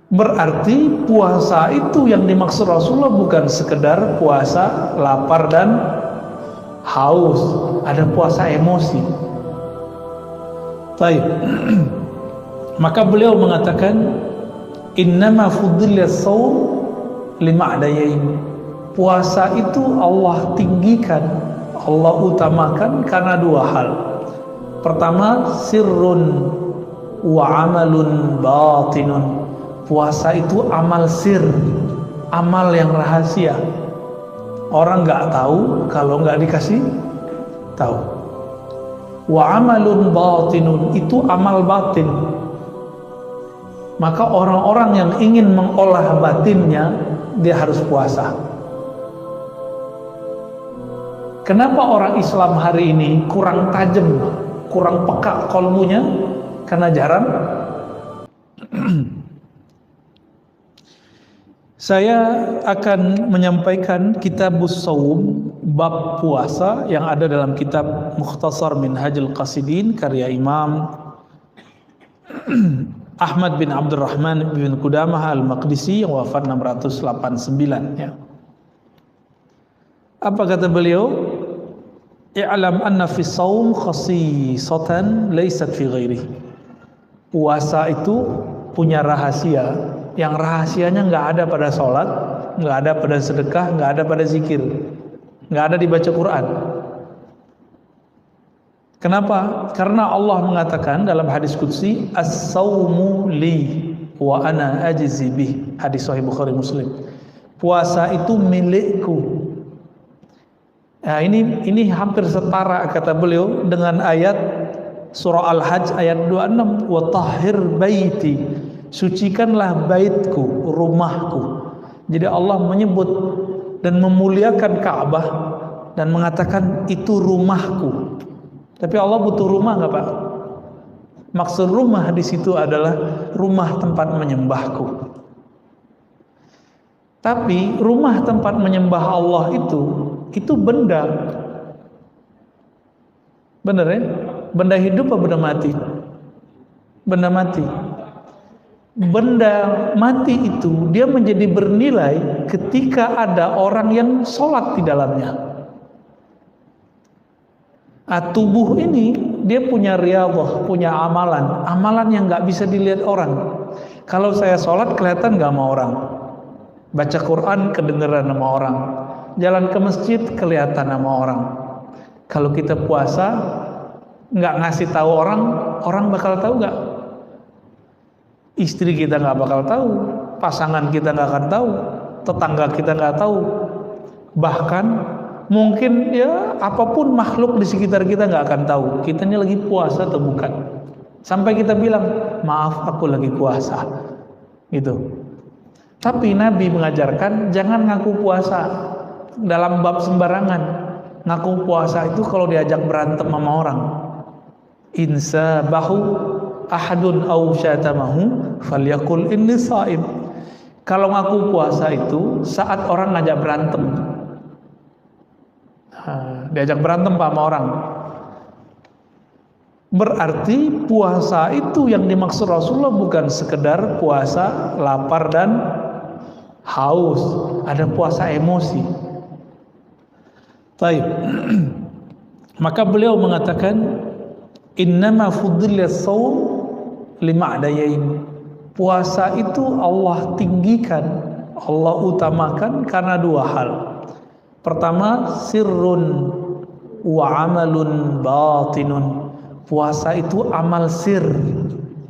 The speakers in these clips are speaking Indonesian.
Berarti puasa itu yang dimaksud Rasulullah bukan sekedar puasa lapar dan haus, ada puasa emosi. Baik. Maka beliau mengatakan innama fuddila shaum lima'dayain. Puasa itu Allah tinggikan, Allah utamakan karena dua hal. Pertama, sirrun wa amalun batinun. Puasa itu amal sir, amal yang rahasia. Orang nggak tahu kalau nggak dikasih tahu. Wa amalun batinun, itu amal batin. Maka orang-orang yang ingin mengolah batinnya, dia harus puasa. Kenapa orang Islam hari ini kurang tajam, kurang peka kolbunya? Karena jarang. Saya akan menyampaikan Kitabus Shaum bab puasa yang ada dalam kitab Mukhtasar Minhajul Qasidin karya Imam Ahmad bin Abdurrahman bin Qudamah Al-Maqdisi yang wafat 689 ya. Apa kata beliau? I'lam anna fi shaum khasisatan laysat fi ghairihi. Puasa itu punya rahasia, yang rahasianya nggak ada pada sholat, nggak ada pada sedekah, nggak ada pada zikir, nggak ada di baca Quran. Kenapa? Karena Allah mengatakan dalam hadis qudsi, as-saumu li wa ana ajzi bih. Hadis sahih Bukhari Muslim. Puasa itu milikku. Nah, ini hampir setara kata beliau dengan ayat surah Al-Hajj ayat 26, wa tahhir baiti. Sucikanlah baitku, rumahku. Jadi Allah menyebut dan memuliakan Ka'bah dan mengatakan itu rumahku. Tapi Allah butuh rumah nggak Pak? Maksud rumah di situ adalah rumah tempat menyembahku. Tapi rumah tempat menyembah Allah itu benda. Bener ya? Benda hidup atau benda mati? Benda mati. Benda mati itu dia menjadi bernilai ketika ada orang yang sholat di dalamnya. Tubuh ini dia punya riyadhah, punya amalan yang nggak bisa dilihat orang. Kalau saya sholat kelihatan nggak sama orang, baca Quran kedengeran sama orang, jalan ke masjid kelihatan sama orang. Kalau kita puasa nggak ngasih tahu orang bakal tahu nggak? Istri kita nggak bakal tahu, pasangan kita nggak akan tahu, tetangga kita nggak tahu, bahkan mungkin ya apapun makhluk di sekitar kita nggak akan tahu kita ini lagi puasa atau bukan. Sampai kita bilang maaf aku lagi puasa, gitu. Tapi Nabi mengajarkan jangan ngaku puasa dalam bab sembarangan. Ngaku puasa itu kalau diajak berantem sama orang. Insa bahu ahadun aw syatamahu falyakul inni shaim. Kalau ngaku puasa itu saat orang ngajak berantem. Diajak berantem Pak sama orang. Berarti puasa itu yang dimaksud Rasulullah bukan sekedar puasa lapar dan haus, ada puasa emosi. Baik. Maka beliau mengatakan innama fuddila shaum lima'dayain. Puasa itu Allah tinggikan, Allah utamakan karena dua hal. Pertama, sirrun wa amalun batinun. Puasa itu amal sir,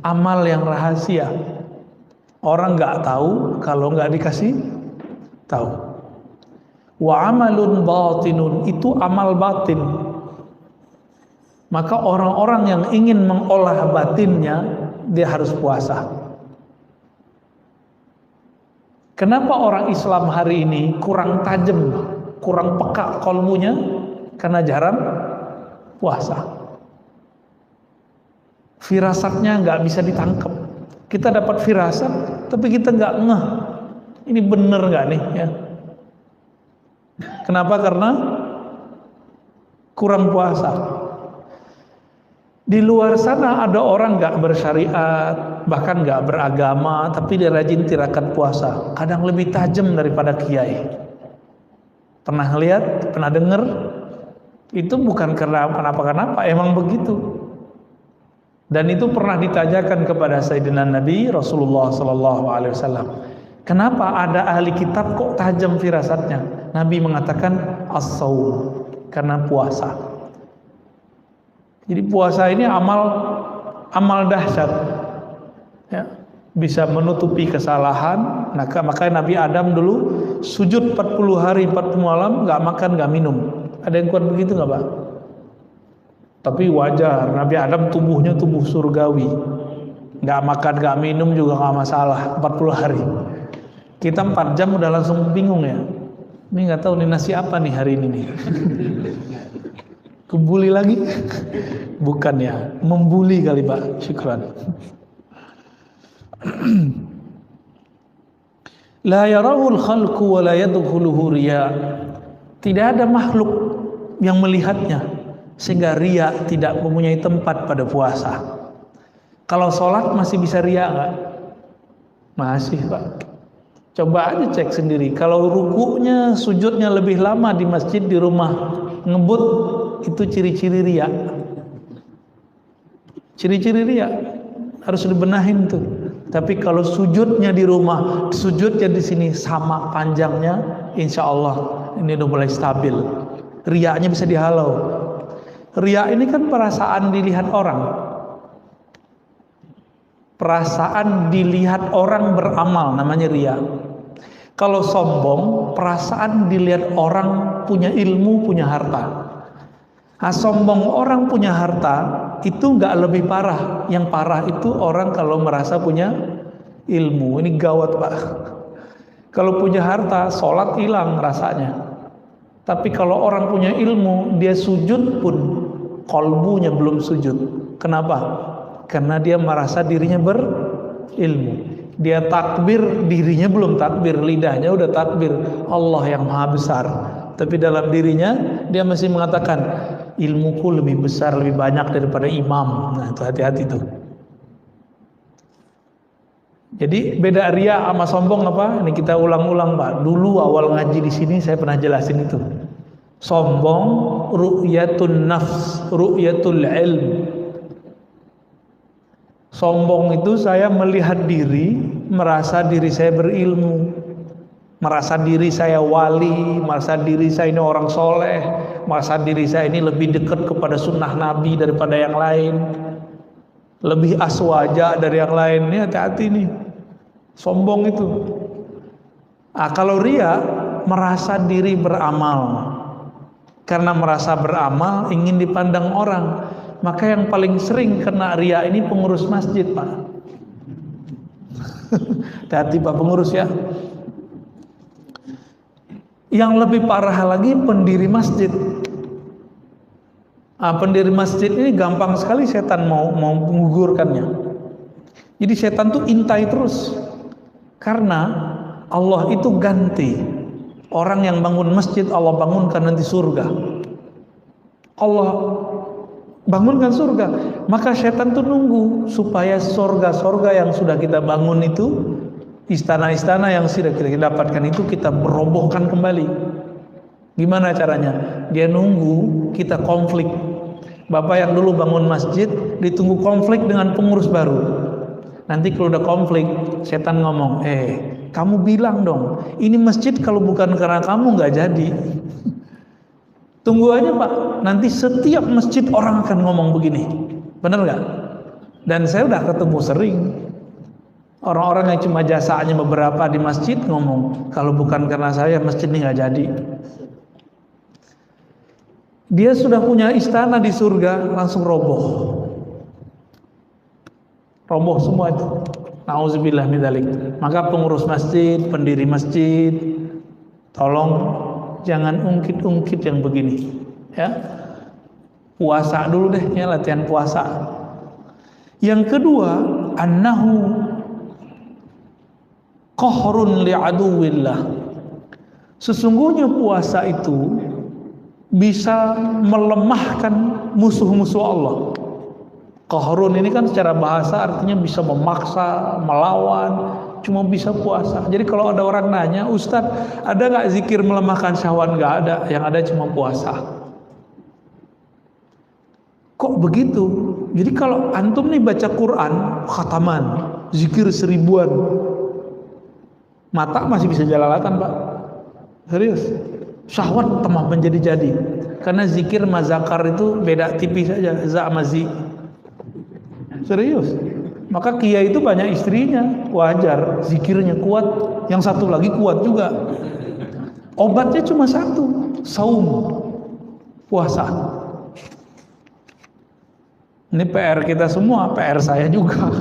amal yang rahasia. Orang nggak tahu kalau nggak dikasih tahu. Wa amalun batinun, itu amal batin. Maka orang-orang yang ingin mengolah batinnya, dia harus puasa. Kenapa orang Islam hari ini kurang tajam, kurang peka kolbunya? Karena jarang puasa. Firasatnya nggak bisa ditangkap. Kita dapat firasat, tapi kita nggak ngeh. Ini bener nggak nih? Ya. Kenapa? Karena kurang puasa. Di luar sana ada orang nggak bersyariat, bahkan nggak beragama, tapi dia rajin tirakat puasa. Kadang lebih tajam daripada kiai. Pernah lihat? Pernah dengar? Itu bukan karena kenapa-kenapa, emang begitu. Dan itu pernah ditanyakan kepada Sayyidina Nabi Rasulullah SAW. Kenapa ada ahli kitab kok tajam firasatnya? Nabi mengatakan as-saum, karena puasa. Jadi puasa ini amal dahsyat, ya, bisa menutupi kesalahan. Makanya Nabi Adam dulu sujud 40 hari 40 malam, nggak makan nggak minum. Ada yang kuat begitu nggak Pak? Tapi wajar, Nabi Adam tubuhnya tubuh surgawi, nggak makan nggak minum juga nggak masalah 40 hari. Kita 4 jam udah langsung bingung ya, ini nggak tahu nih nasi apa nih hari ini nih. Kebuli lagi? Bukan ya, membuli kali Pak. Syukran. La yarahul khalqu wa la yadkhuluhu riya. Tidak ada makhluk yang melihatnya sehingga riya tidak mempunyai tempat pada puasa. Kalau sholat masih bisa riya nggak? Masih Pak. Coba aja cek sendiri. Kalau rukunya, sujudnya lebih lama di masjid, di rumah ngebut, itu ciri-ciri riya. Ciri-ciri riya harus dibenahin tuh. Tapi kalau sujudnya di rumah, sujudnya di sini sama panjangnya, insya Allah ini udah mulai stabil. Riyanya bisa dihalau. Riya ini kan perasaan dilihat orang. Perasaan dilihat orang beramal namanya riya. Kalau sombong, perasaan dilihat orang punya ilmu, punya harta. Nah, sombong orang punya harta itu nggak lebih parah. Yang parah itu orang kalau merasa punya ilmu. Ini gawat Pak. Kalau punya harta, sholat hilang rasanya. Tapi kalau orang punya ilmu, dia sujud pun kolbunya belum sujud. Kenapa? Karena dia merasa dirinya berilmu. Dia takbir, dirinya belum takbir, lidahnya udah takbir Allah yang maha besar. Tapi dalam dirinya dia masih mengatakan ilmuku lebih besar, lebih banyak daripada imam. Nah itu hati-hati tuh. Jadi beda riya sama sombong apa? Ini kita ulang-ulang Pak. Dulu awal ngaji di sini saya pernah jelasin itu. Sombong ru'yatun nafs, ru'yatul ilm. Sombong itu saya melihat diri, merasa diri saya berilmu, merasa diri saya wali, merasa diri saya ini orang soleh, merasa diri saya ini lebih dekat kepada sunnah Nabi daripada yang lain, lebih aswaja dari yang lain. Ini hati-hati nih, sombong itu. Kalau riya, merasa diri beramal, karena merasa beramal ingin dipandang orang. Maka yang paling sering kena riya ini pengurus masjid Pak. Hati-hati Pak pengurus ya. Yang lebih parah lagi pendiri masjid. Pendiri masjid ini gampang sekali setan mau menggugurkannya. Jadi setan tuh intai terus. Karena Allah itu ganti. Orang yang bangun masjid Allah bangunkan nanti surga. Allah bangunkan surga. Maka setan tuh nunggu supaya surga-surga yang sudah kita bangun itu, istana-istana yang sudah kita dapatkan itu kita merobohkan kembali. Gimana caranya? Dia nunggu kita konflik. Bapak yang dulu bangun masjid ditunggu konflik dengan pengurus baru. Nanti kalau udah konflik, setan ngomong, kamu bilang dong, ini masjid kalau bukan karena kamu nggak jadi. Tunggu aja Pak, nanti setiap masjid orang akan ngomong begini. Benar nggak? Dan saya udah ketemu sering orang-orang yang cuma jasanya beberapa di masjid ngomong, kalau bukan karena saya masjid ini nggak jadi. Dia sudah punya istana di surga, langsung roboh. Roboh semua itu. Nauzubillah min dzalik. Maka pengurus masjid, pendiri masjid, tolong jangan ungkit-ungkit yang begini, ya. Puasa dulu deh, ya, latihan puasa. Yang kedua, annahu qahrun li'aduwillah. Sesungguhnya puasa itu bisa melemahkan musuh-musuh Allah. Qahrun ini kan secara bahasa artinya bisa memaksa, melawan, cuma bisa puasa. Jadi kalau ada orang nanya, Ustadz, ada nggak zikir melemahkan syahwat? Nggak ada, yang ada cuma puasa. Kok begitu? Jadi kalau antum nih baca Quran, khataman, zikir 1000-an, mata masih bisa jelalatan, Pak. Serius. Syahwat temah menjadi-jadi. Karena zikir mazakar itu beda tipis saja, za sama zi. Serius. Maka kiai itu banyak istrinya, wajar, zikirnya kuat, yang satu lagi kuat juga. Obatnya cuma satu, saum, puasa. Ini PR kita semua, PR saya juga.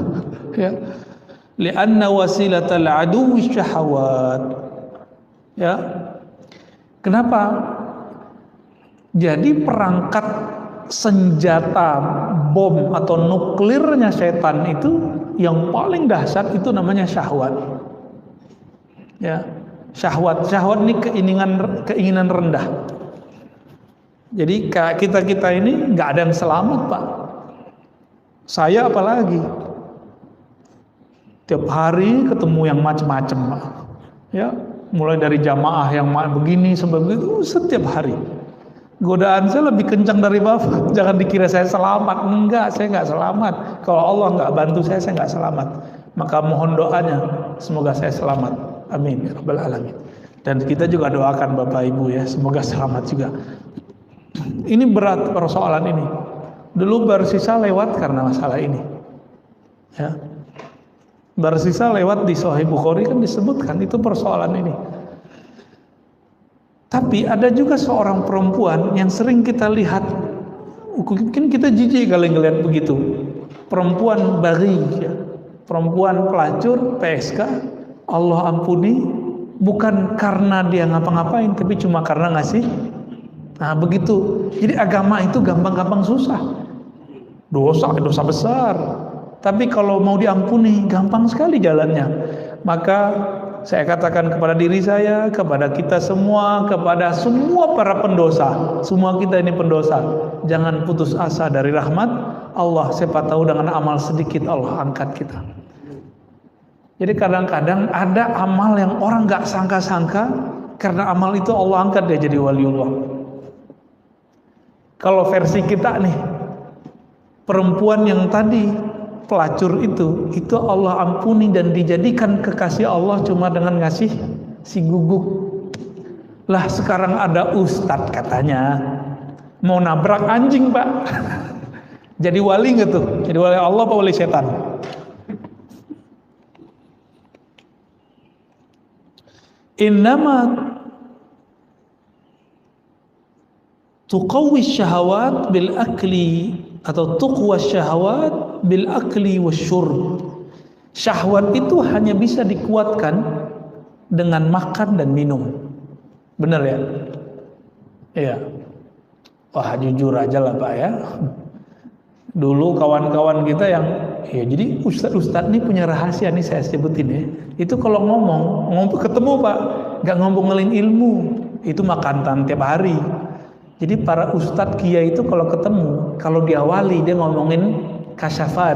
Ya. Li'anna wasilatal aduwwi syahawat. Ya. Kenapa? Jadi perangkat senjata bom atau nuklirnya setan itu yang paling dahsyat itu namanya syahwat. Ya, syahwat ini keinginan rendah. Jadi kita ini nggak ada yang selamat, Pak. Saya apalagi tiap hari ketemu yang macam-macam, Pak. Ya, mulai dari jamaah yang begini sampai begitu setiap hari. Godaan saya lebih kencang dari Bapak. Jangan dikira saya selamat. Enggak, saya enggak selamat. Kalau Allah enggak bantu saya enggak selamat. Maka mohon doanya, semoga saya selamat. Amin ya rabbal alamin. Dan kita juga doakan Bapak Ibu ya, semoga selamat juga. Ini berat persoalan ini. Dulu Barsisa lewat karena masalah ini. Ya. Barsisa lewat di Sahih Bukhari kan disebutkan itu persoalan ini. Tapi ada juga seorang perempuan yang sering kita lihat, mungkin kita jijik kalau ngelihat begitu. Perempuan bari, ya. Perempuan pelacur, PSK, Allah ampuni, bukan karena dia ngapa-ngapain, tapi cuma karena ngasih. Nah begitu. Jadi agama itu gampang-gampang susah. Dosa besar. Tapi kalau mau diampuni, gampang sekali jalannya. Maka saya katakan kepada diri saya, kepada kita semua, kepada semua para pendosa, semua kita ini pendosa, jangan putus asa dari rahmat Allah. Siapa tahu dengan amal sedikit Allah angkat kita. Jadi kadang-kadang ada amal yang orang gak sangka-sangka, karena amal itu Allah angkat dia jadi waliullah. Kalau versi kita nih, perempuan yang tadi pelacur itu Allah ampuni dan dijadikan kekasih Allah cuma dengan ngasih si guguk. Lah sekarang ada ustadz katanya mau nabrak anjing, Pak. Jadi wali nggak tuh? Jadi wali Allah apa wali setan? Innama tuqawwi syahawat bil akli atau tuqwa syahwat bil akli wasyurb. Syahwat itu hanya bisa dikuatkan dengan makan dan minum. Benar ya? Iya. Wah, jujur aja lah Pak ya. Dulu kawan-kawan kita yang ya jadi ustadz nih punya rahasia nih saya sebutin ya. Itu kalau ngomong ketemu Pak, nggak ngomongin ilmu, itu makan tiap hari. Jadi para ustadz kiai itu kalau ketemu, kalau diawali dia ngomongin kasyafat,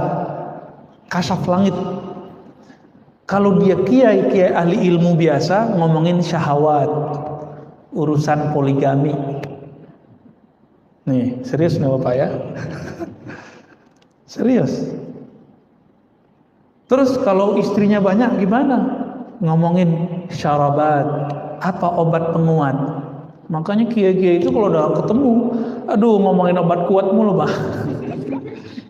kasyaf langit. Kalau dia kiai ahli ilmu biasa ngomongin syahwat, urusan poligami. Nih, serius nih Bapak ya. Serius. Terus kalau istrinya banyak gimana? Ngomongin syarabat, apa obat penguat. Makanya kiai-kiai itu kalau udah ketemu, aduh ngomongin obat kuat mulu Pak.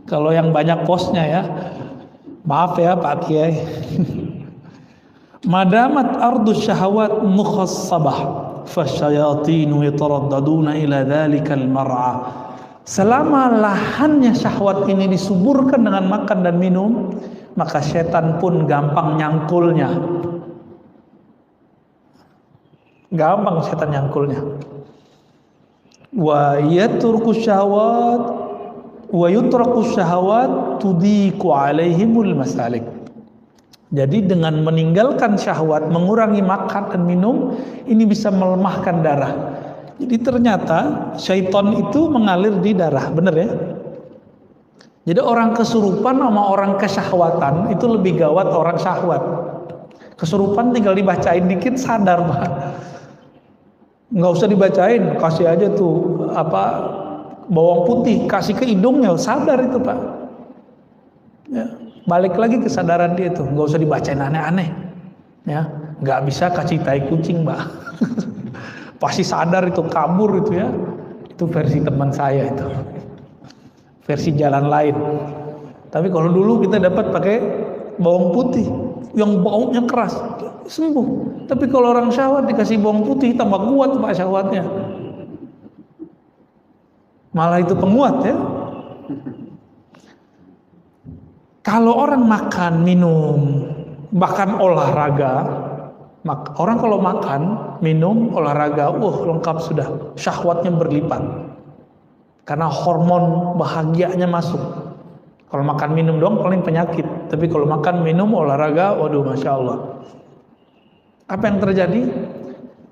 Kalau yang banyak posnya ya, maaf ya Pak Kiai. Madamat ardus syahawat mukhassabah, fasyayatinu yataraddaduna ila dhalikal mar'a. Selama lahannya syahwat ini disuburkan dengan makan dan minum, maka setan pun gampang nyangkulnya. Gampang setan nyangkulnya. Wa yaturku syahwat wa yutraku syahwat tudiku alaihimul masalik. Jadi dengan meninggalkan syahwat, mengurangi makan dan minum, ini bisa melemahkan darah. Jadi ternyata syaitan itu mengalir di darah, benar ya? Jadi orang kesurupan sama orang kesyahwatan itu lebih gawat orang syahwat. Kesurupan tinggal dibacain dikit sadar Pak. Nggak usah dibacain, kasih aja tuh bawang putih, kasih ke hidungnya sadar itu Pak. Ya, balik lagi kesadaran dia tuh, nggak usah dibacain aneh-aneh. Ya, nggak bisa kasih tai kucing Pak. Pasti sadar itu, kabur itu ya. Itu versi teman saya itu. Versi jalan lain. Tapi kalau dulu kita dapat pakai bawang putih yang baunya keras, sembuh. Tapi kalau orang syahwat dikasih bawang putih tambah kuat Pak syahwatnya. Malah itu penguat ya. Kalau orang makan, minum, bahkan olahraga, orang kalau makan, minum, olahraga, lengkap sudah, syahwatnya berlipat. Karena hormon bahagianya masuk. Kalau makan minum doang paling penyakit. Tapi kalau makan minum olahraga, waduh Masya Allah. Apa yang terjadi?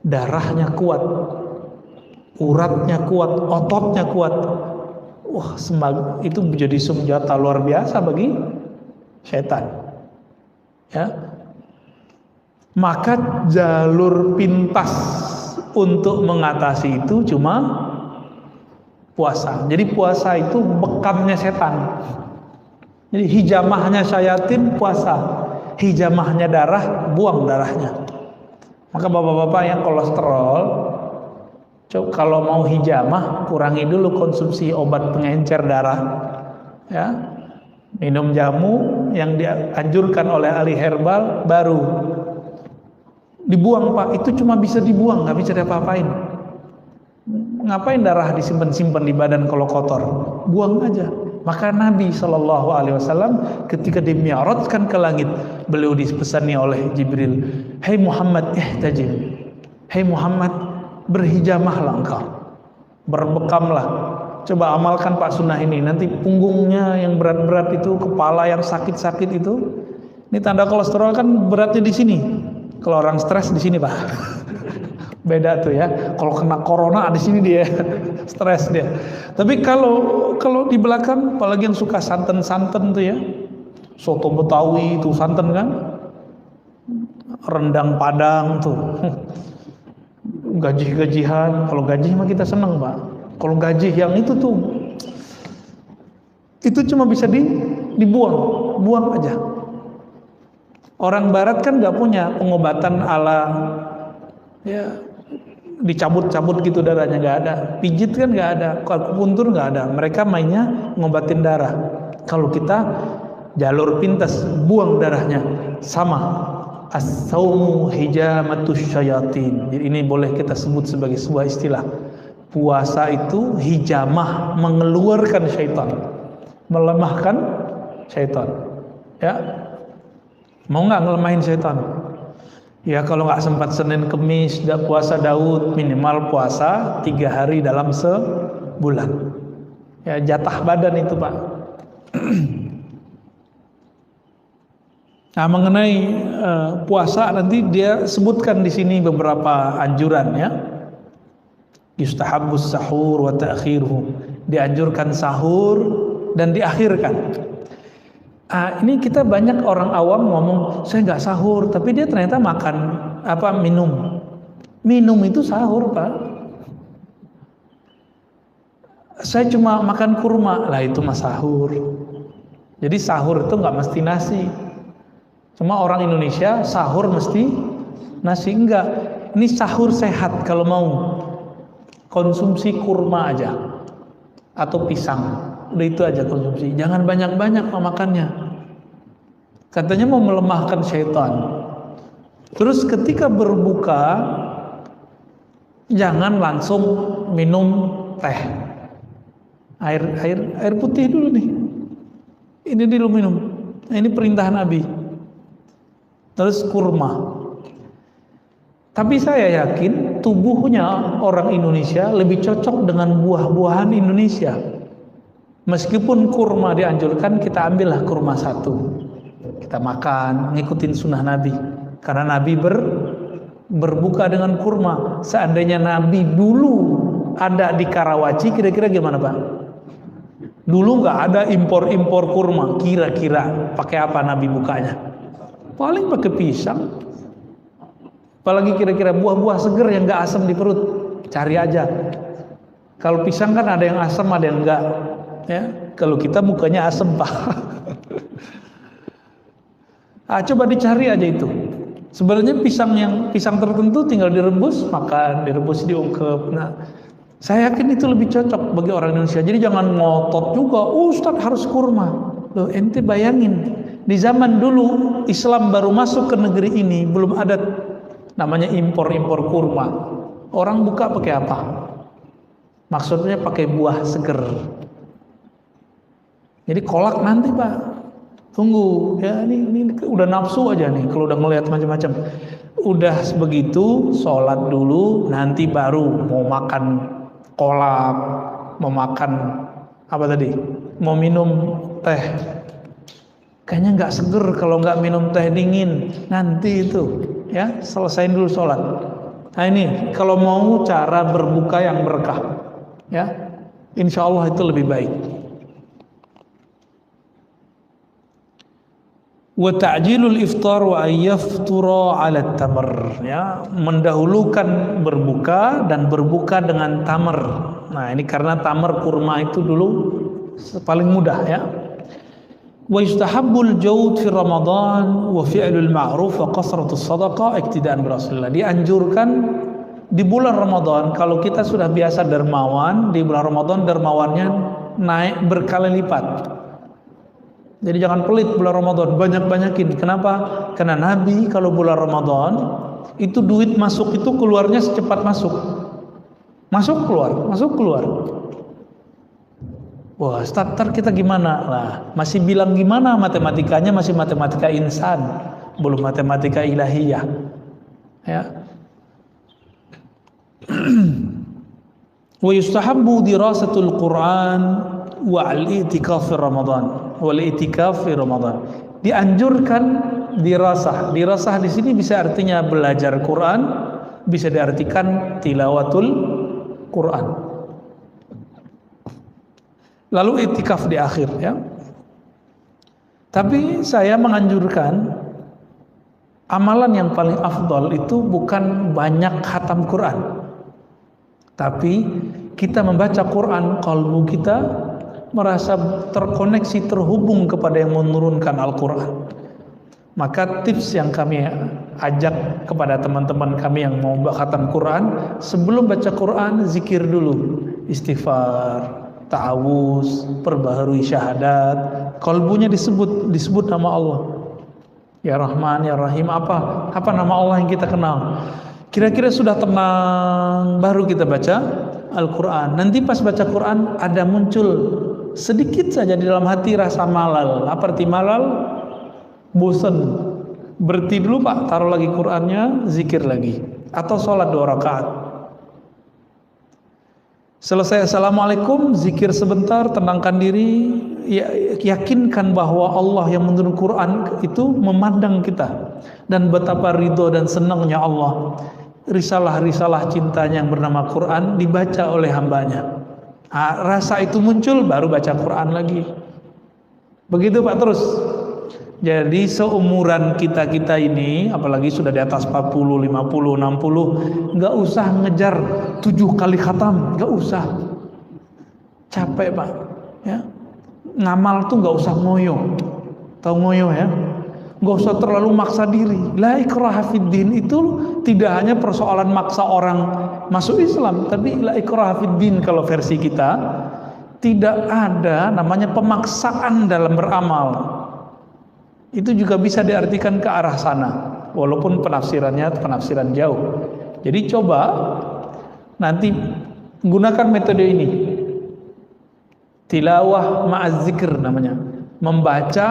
Darahnya kuat, uratnya kuat, ototnya kuat. Wah, itu menjadi senjata luar biasa bagi setan. Ya. Maka jalur pintas untuk mengatasi itu cuma puasa. Jadi puasa itu bekamnya setan. Jadi hijamahnya syayatin puasa, hijamahnya darah buang darahnya. Maka bapak-bapak yang kolesterol, kalau mau hijamah kurangi dulu konsumsi obat pengencer darah. Ya, minum jamu yang dianjurkan oleh ahli herbal baru dibuang Pak. Itu cuma bisa dibuang, nggak bisa diapa-apain. Ngapain darah disimpan-simpan di badan kalau kotor? Buang aja. Maka Nabi SAW ketika dimi'rajkan ke langit, beliau dipesani oleh Jibril, "Hai Muhammad, ihtajim. Hai Muhammad, berhijamahlah engkau. Berbekamlah. Coba amalkan Pak sunnah ini. Nanti punggungnya yang berat-berat itu, kepala yang sakit-sakit itu, ini tanda kolesterol kan beratnya di sini. Kalau orang stres di sini Pak." Beda tuh ya. Kalau kena corona di sini dia stres dia. Tapi kalau di belakang, apalagi yang suka santen-santen tuh ya, soto Betawi itu santen kan, rendang Padang tuh, gaji-gajihan. Kalau gaji mah kita seneng Pak. Kalau gaji yang itu tuh, itu cuma bisa dibuang, buang aja. Orang Barat kan nggak punya pengobatan ala ya dicabut-cabut gitu darahnya, nggak ada. Pijit kan nggak ada, akupuntur nggak ada. Mereka mainnya ngobatin darah. Kalau kita jalur pintas, buang darahnya. Sama, as-saumu hijamatus syayatin. Jadi ini boleh kita sebut sebagai sebuah istilah. Puasa itu hijamah, mengeluarkan syaitan, melemahkan syaitan. Ya, mau nggak ngelemahin syaitan? Ya kalau nggak sempat Senin Kemis puasa Daud, minimal puasa 3 hari dalam sebulan. Ya jatah badan itu Pak. Nah mengenai puasa nanti dia sebutkan di sini beberapa anjuran ya. Yustahabbus sahur wa ta'khiruhu. Dianjurkan sahur dan diakhirkan. Ini kita banyak orang awam ngomong saya nggak sahur, tapi dia ternyata makan minum. Minum itu sahur Pak. Saya cuma makan kurma, lah itu mah sahur. Jadi sahur itu nggak mesti nasi. Cuma orang Indonesia sahur mesti nasi, enggak. Ini sahur sehat kalau mau. Konsumsi kurma aja atau pisang. Udah itu aja konsumsi. Jangan banyak-banyak makannya. Katanya mau melemahkan syaitan. Terus ketika berbuka jangan langsung minum teh. Air putih dulu nih. Ini dulu minum. Nah, ini perintah Nabi. Terus kurma. Tapi saya yakin tubuhnya orang Indonesia lebih cocok dengan buah-buahan Indonesia. Meskipun kurma dianjurkan, kita ambillah kurma 1. Kita makan, ngikutin sunnah Nabi. Karena Nabi berbuka dengan kurma. Seandainya Nabi dulu ada di Karawaci, kira-kira gimana Pak? Dulu nggak ada impor-impor kurma. Kira-kira pakai apa Nabi bukanya? Paling pakai pisang. Apalagi kira-kira buah-buah seger yang nggak asam di perut. Cari aja. Kalau pisang kan ada yang asam, ada yang enggak. Ya, kalau kita mukanya asam Pak. Coba dicari aja itu. Sebenarnya pisang tertentu tinggal direbus, makan, direbus diungkep. Nah, saya yakin itu lebih cocok bagi orang Indonesia. Jadi jangan ngotot juga, Ustadz harus kurma. Loh, ente bayangin, di zaman dulu Islam baru masuk ke negeri ini, belum ada namanya impor-impor kurma. Orang buka pakai apa? Maksudnya pakai buah seger. Jadi kolak nanti Pak, tunggu ya, ini udah nafsu aja nih kalau udah ngelihat macam-macam. Udah begitu, sholat dulu, nanti baru mau makan kolak, mau makan apa tadi, mau minum teh. Kayaknya nggak seger kalau nggak minum teh dingin. Nanti itu ya, selesain dulu sholat. Nah ini kalau mau cara berbuka yang berkah, ya, insya Allah itu lebih baik. Wa ta'jilul iftar wa ayyaftura 'ala tamr, ya, mendahulukan berbuka dan berbuka dengan tamar. Nah, ini karena tamar kurma itu dulu paling mudah ya. Wa yustahabbul jawd fi Ramadan wa fi'lul ma'ruf wa qasratus shadaqah iktidaan bi Rasulillah. Dianjurkan di bulan Ramadan, kalau kita sudah biasa dermawan, di bulan Ramadan dermawannya naik berkali lipat. Jadi jangan pelit bulan Ramadan, banyak-banyakin. Kenapa? Karena Nabi kalau bulan Ramadan itu duit masuk itu keluarnya secepat masuk. Masuk keluar. Wah, starter kita gimana? Nah, masih bilang gimana matematikanya, masih matematika insan, belum matematika ilahiyah. Ya. Wa yustahabbu dirasatul Quran wa al-i'tikaf fi Ramadan. Wal i'tikaf fi Ramadan. Dianjurkan dirasah. Dirasah di sini bisa artinya belajar Quran, bisa diartikan tilawatul Quran. Lalu i'tikaf di akhir ya. Tapi saya menganjurkan amalan yang paling afdal itu bukan banyak khatam Quran. Tapi kita membaca Quran, kalbu kita merasa terkoneksi, terhubung kepada yang menurunkan Al-Quran. Maka tips yang kami ajak kepada teman-teman kami yang mau khatam Quran, sebelum baca Quran zikir dulu, istighfar, ta'awuz, perbaharui syahadat, kalbunya disebut nama Allah. Ya Rahman, Ya Rahim, apa nama Allah yang kita kenal. Kira-kira sudah tenang, baru kita baca Al-Quran. Nanti pas baca Quran ada muncul sedikit saja di dalam hati rasa malal. Apa arti malal? Bosan. Berhenti dulu Pak, taruh lagi Qurannya, zikir lagi. Atau sholat 2 rakaat. Selesai Assalamualaikum, zikir sebentar, tenangkan diri, yakinkan bahwa Allah yang menurunkan Quran itu memandang kita. Dan betapa ridho dan senangnya Allah. Risalah-risalah cintanya yang bernama Quran dibaca oleh hambanya. Rasa itu muncul, baru baca Quran lagi. Begitu Pak terus. Jadi seumuran kita ini, apalagi sudah di atas 40, 50, 60, nggak usah ngejar 7 kali khatam, nggak usah. Capek Pak. Ya. Ngamal tuh nggak usah ngoyo. Tahu ngoyo ya? Nggak usah terlalu maksa diri. La ikraha fiddin itu tidak hanya persoalan maksa orang masuk Islam, tapi la ikraha fiddin kalau versi kita tidak ada namanya pemaksaan dalam beramal. Itu juga bisa diartikan ke arah sana, walaupun penafsirannya penafsiran jauh. Jadi coba nanti gunakan metode ini. Tilawah ma'az zikir namanya. Membaca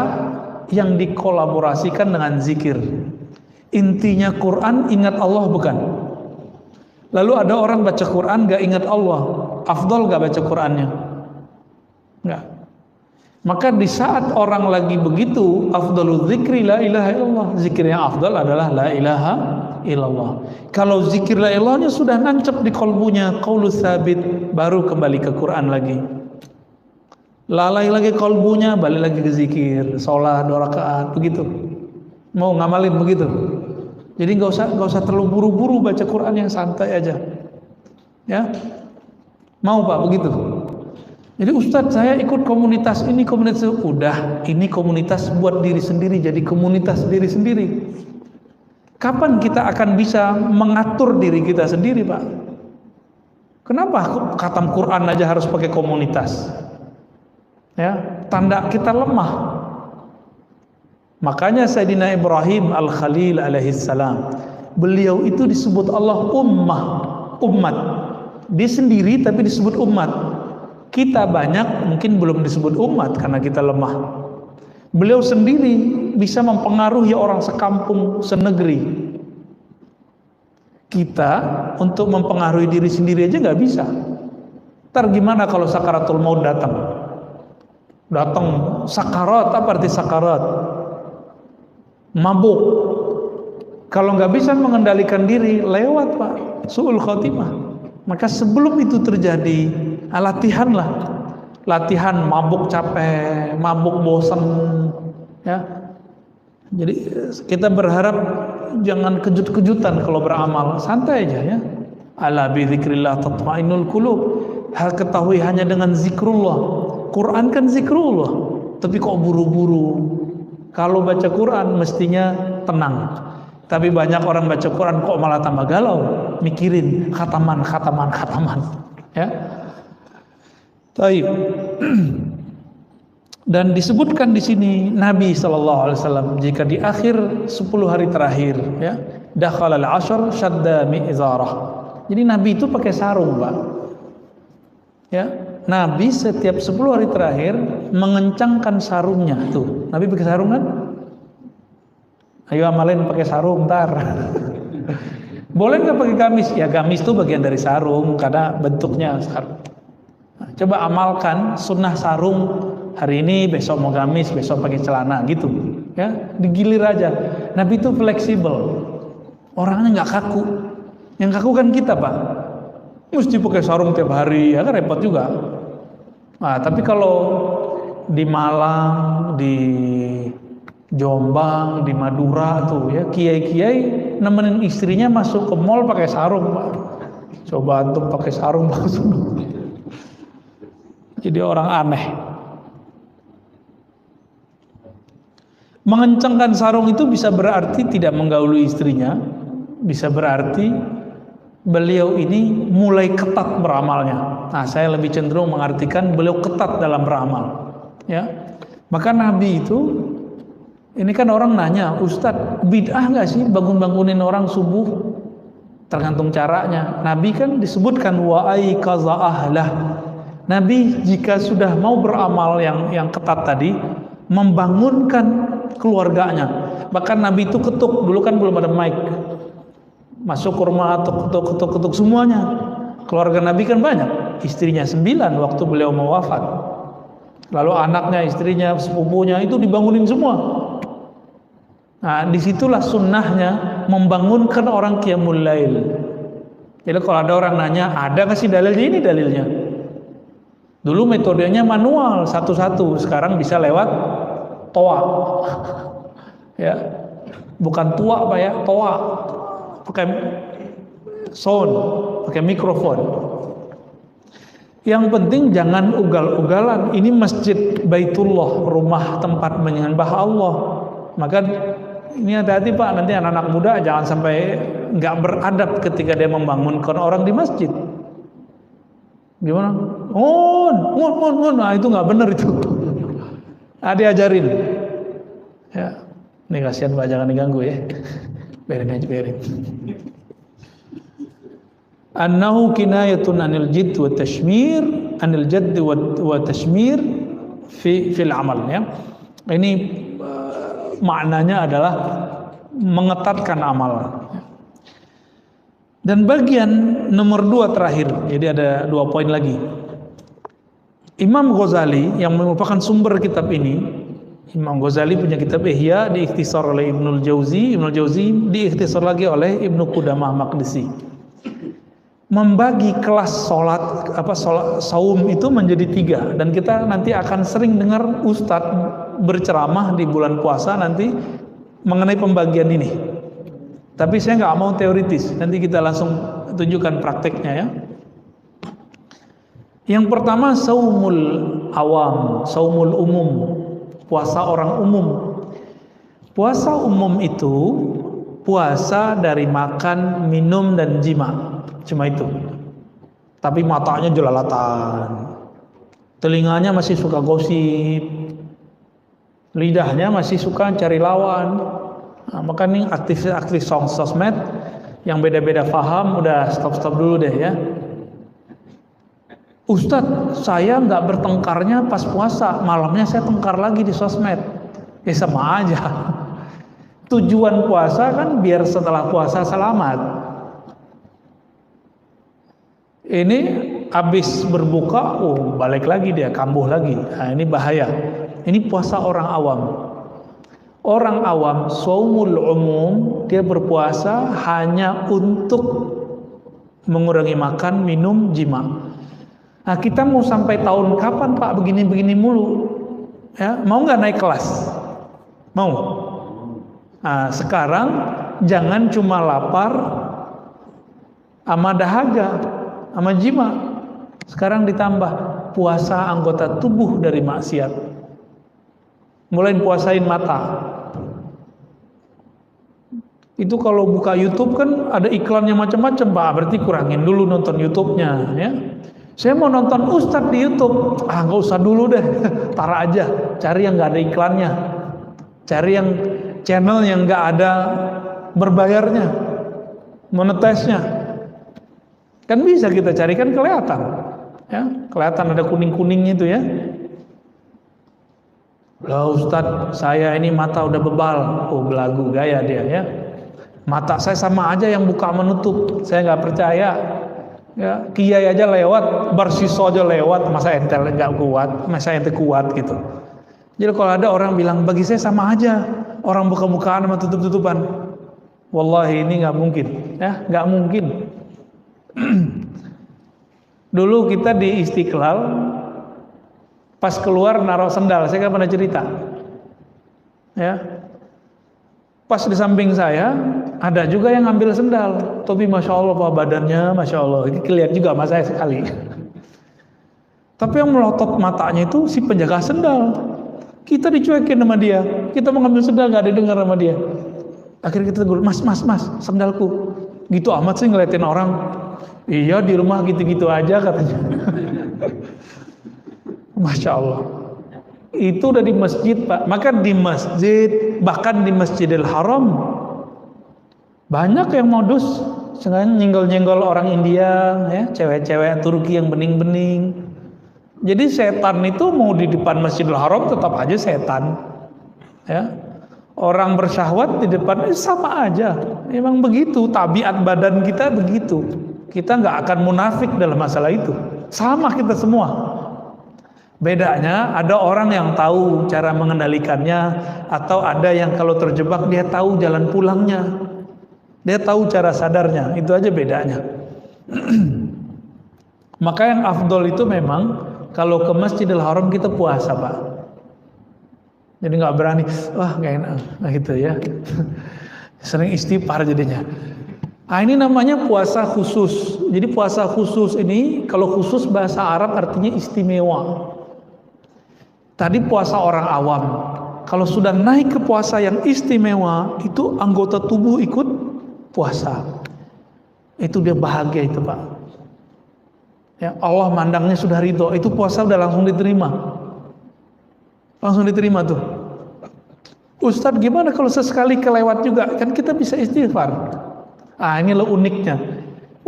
yang dikolaborasikan dengan zikir. Intinya Quran, ingat Allah bukan? Lalu ada orang baca Quran gak ingat Allah, afdal gak baca Qurannya? Enggak. Maka di saat orang lagi begitu, afdalul zikri la ilaha illallah. Zikir yang afdal adalah la ilaha illallah. Kalau zikir la ilahnya sudah nancap di kolbunya, qaulus sabit, baru kembali ke Quran lagi. lalai lagi kolbunya, balik lagi ke zikir, sholat 2 rakaat, begitu. Mau ngamalin begitu. Jadi nggak usah terlalu buru-buru baca Quran, yang santai aja. Ya, mau Pak begitu. Jadi Ustadz, saya ikut komunitas ini, komunitas itu. Udah, ini komunitas buat diri sendiri, jadi komunitas diri sendiri. Kapan kita akan bisa mengatur diri kita sendiri, Pak? Kenapa khatam Quran aja harus pakai komunitas? Ya, tanda kita lemah. Makanya Sayyidina Ibrahim Al-Khalil alaihissalam, beliau itu disebut Allah umat. Dia sendiri tapi disebut umat. Kita banyak mungkin belum disebut umat karena kita lemah. Beliau sendiri bisa mempengaruhi orang sekampung, senegeri. Kita untuk mempengaruhi diri sendiri aja nggak bisa. Ntar gimana kalau sakaratul maut datang? Datang sakarat, apa arti sakarat? Mabuk. Kalau nggak bisa mengendalikan diri, lewat Pak, su'ul khotimah. Maka sebelum itu terjadi, latihanlah. Latihan mabuk capek, mabuk bosan, ya. Jadi kita berharap jangan kejut-kejutan kalau beramal, santai aja ya. Ala bi dzikrillah tatmainnul qulub. Ketahui hanya dengan zikrullah. Quran kan zikrullah, tapi kok buru-buru. Kalau baca Quran mestinya tenang. Tapi banyak orang baca Quran kok malah tambah galau, mikirin khataman, ya. Taib. Dan disebutkan di sini Nabi SAW jika di akhir 10 hari terakhir, ya, dakhalal ashar shadda mi'zarah. Jadi Nabi itu pakai sarung, Pak. Ya, Nabi setiap 10 hari terakhir mengencangkan sarungnya. Tuh, Nabi pakai sarung kan? Ayo amalin pakai sarung ntar. Boleh nggak pakai gamis? Ya gamis itu bagian dari sarung karena bentuknya sarung. Nah, coba amalkan sunnah sarung hari ini, besok mau gamis, besok pakai celana gitu. Ya, digilir aja. Nabi itu fleksibel. Orangnya nggak kaku. Yang kaku kan kita, Pak. Mesti pakai sarung tiap hari, ya kan repot juga. Nah, tapi kalau di Malang, di Jombang, di Madura tuh ya, kiai-kiai nemenin istrinya masuk ke mall pakai sarung, Pak. Coba antum pakai sarung masuk. Jadi orang aneh. Mengencangkan sarung itu bisa berarti tidak menggauli istrinya, bisa berarti beliau ini mulai ketat beramalnya. Nah, saya lebih cenderung mengartikan beliau ketat dalam beramal. Ya, maka Nabi itu, ini kan orang nanya, Ustadz, bid'ah nggak sih bangun-bangunin orang subuh? Tergantung caranya. Nabi kan disebutkan wa ayqaza ahlah. Nabi jika sudah mau beramal yang ketat tadi, membangunkan keluarganya. Bahkan Nabi itu ketuk, dulu kan belum ada mic. Masuk ke rumah, ketuk semuanya. Keluarga Nabi kan banyak, istrinya 9 waktu beliau mau wafat. Lalu anaknya, istrinya, sepupunya itu dibangunin semua. Nah, disitulah sunnahnya membangunkan orang qiyamul lail. Jadi kalau ada orang nanya, ada nggak sih dalilnya? Ini dalilnya. Dulu metodenya manual satu-satu, sekarang bisa lewat toa. Ya, bukan tua Pak ya, toa. Pakai sound, pakai mikrofon. Yang penting jangan ugal-ugalan. Ini masjid Baitullah, rumah tempat menyembah Allah. Maka ini hati-hati Pak, nanti anak-anak muda jangan sampai nggak beradab ketika dia membangunkan orang di masjid. Gimana? Nah itu nggak benar itu. Nah, diajarin. Ya, ini kasihan Pak, jangan diganggu ya. Biarin. Annahu kinayatun anil jidd wa tashmir, anil jadd wa tashmir fil amal, ya. Ini maknanya adalah mengetatkan amal. Dan bagian nomor 2 terakhir, jadi ada 2 poin lagi. Imam Ghazali yang merupakan sumber kitab ini, Imam Ghazali punya kitab Ihya, diikhtisar oleh Ibnul Jauzi diikhtisar lagi oleh Ibnu Qudamah Maqdisi. membagi kelas sholat saum itu menjadi 3, dan kita nanti akan sering dengar ustadz berceramah di bulan puasa nanti mengenai pembagian ini. Tapi saya nggak mau teoritis, nanti kita langsung tunjukkan prakteknya ya. Yang pertama saumul awam, saumul umum, puasa orang umum. Puasa umum itu puasa dari makan, minum, dan jima. Cuma itu. Tapi matanya jelalatan, telinganya masih suka gosip, lidahnya masih suka cari lawan. Nah, maka nih aktif sosmed yang beda-beda paham, udah stop dulu deh ya. Ustadz, saya nggak bertengkarnya pas puasa, malamnya saya tengkar lagi di sosmed. Ya sama aja. Tujuan puasa kan biar setelah puasa selamat. Ini habis berbuka, balik lagi dia, kambuh lagi. Nah, ini bahaya. Ini puasa orang awam. Orang awam, shaumul umum, dia berpuasa hanya untuk mengurangi makan, minum, jima. Nah, kita mau sampai tahun kapan Pak begini-begini mulu? Ya, mau nggak naik kelas? Mau? Nah, sekarang jangan cuma lapar sama dahaga, sama jima. Sekarang ditambah puasa anggota tubuh dari maksiat. Mulai puasain mata. Itu kalau buka YouTube kan ada iklannya macam-macam Pak. Berarti kurangin dulu nonton YouTube-nya ya. Saya mau nonton Ustadz di YouTube. Nggak usah dulu deh. Tar aja. Cari yang nggak ada iklannya. Cari yang channel yang nggak ada berbayarnya, monetize-nya. Kan bisa kita cari, kan kelihatan. Ya, kelihatan ada kuning-kuningnya itu ya. Lah Ustadz, saya ini mata udah bebal. Belagu gaya dia ya. Mata saya sama aja yang buka menutup. Saya nggak percaya. Ya, kiai aja lewat, barsiso aja lewat, masa ente nggak kuat, masa ente kuat gitu. Jadi kalau ada orang bilang bagi saya sama aja, orang buka-bukaan sama tutup-tutupan, wallahi ini nggak mungkin, ya nggak mungkin. Dulu kita di Istiqlal, pas keluar naruh sendal, saya kan pernah cerita, ya. Pas di samping saya ada juga yang ngambil sendal, tapi masya Allah Pak, badannya masya Allah, ini kelihatan juga sama saya sekali. Tapi yang melotot matanya itu si penjaga sendal. Kita dicuekin sama dia, kita mau ngambil sendal nggak didengar sama dia. Akhirnya kita bilang, mas, sendalku. Gitu amat sih ngeliatin orang. Iya di rumah gitu-gitu aja katanya. Masya Allah. Itu udah di masjid Pak. Maka di masjid, bahkan di Masjidil Haram, banyak yang modus sengaja nyenggol-nyenggol orang India, ya, cewek-cewek Turki yang bening-bening. Jadi setan itu mau di depan Masjidil Haram tetap aja setan. Ya. Orang bersyahwat di depan sama aja. Memang begitu, tabiat badan kita begitu. Kita nggak akan munafik dalam masalah itu. Sama kita semua. Bedanya ada orang yang tahu cara mengendalikannya, atau ada yang kalau terjebak dia tahu jalan pulangnya. Dia tahu cara sadarnya, itu aja bedanya. Maka yang afdol itu memang kalau ke Masjidil Haram kita puasa Pak. Jadi nggak berani, wah nggak enak, gitu ya. Sering istighfar jadinya. Ini namanya puasa khusus. Jadi puasa khusus ini, kalau khusus bahasa Arab artinya istimewa. Tadi puasa orang awam. Kalau sudah naik ke puasa yang istimewa, itu anggota tubuh ikut puasa. Itu dia bahagia itu Pak. Ya, Allah mandangnya sudah ridho. Itu puasa udah langsung diterima. Langsung diterima tuh. Ustadz gimana kalau sesekali kelewat juga? Kan kita bisa istighfar. Ini loh uniknya.